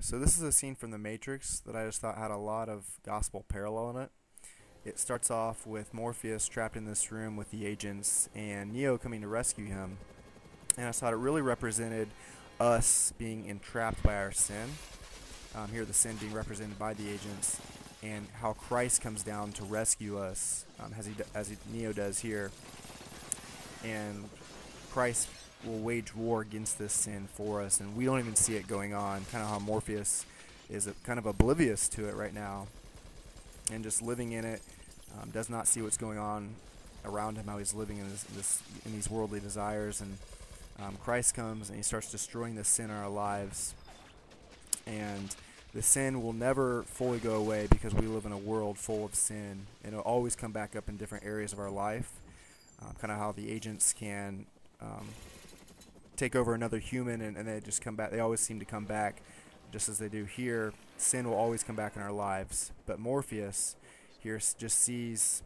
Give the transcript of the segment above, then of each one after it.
So this is a scene from The Matrix that I just thought had a lot of gospel parallel in it. It starts off with Morpheus trapped in this room with the agents and Neo coming to rescue him. And I thought it really represented us being entrapped by our sin. Here the sin being represented by the agents, and how Christ comes down to rescue us, as Neo does here. And Christ will wage war against this sin for us, and we don't even see it going on. Kind of how Morpheus is kind of oblivious to it right now, and just living in it, does not see what's going on around him, how he's living in these worldly desires. And Christ comes and he starts destroying the sin in our lives, and the sin will never fully go away because we live in a world full of sin, and it'll always come back up in different areas of our life. Kind of how the agents can take over another human, and they just come back. They always seem to come back, just as they do here. Sin will always come back in our lives. But Morpheus here just sees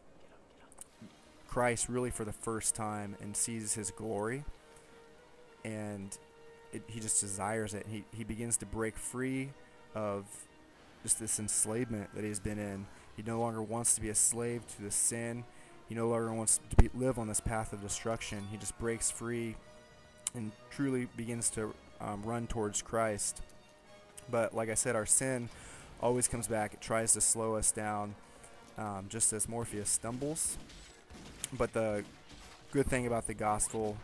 Christ really for the first time and sees his glory, and he just desires it. He begins to break free of just this enslavement that he's been in. He no longer wants to be a slave to the sin. He no longer wants to live on this path of destruction. He just breaks free and truly begins to run towards Christ. But like I said, our sin always comes back. It tries to slow us down, just as Morpheus stumbles. But the good thing about the gospel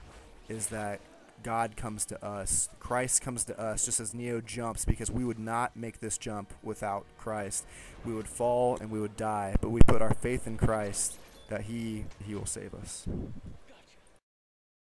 is that God comes to us. Christ comes to us just as Neo jumps, because we would not make this jump without Christ. We would fall and we would die, but we put our faith in Christ that he will save us.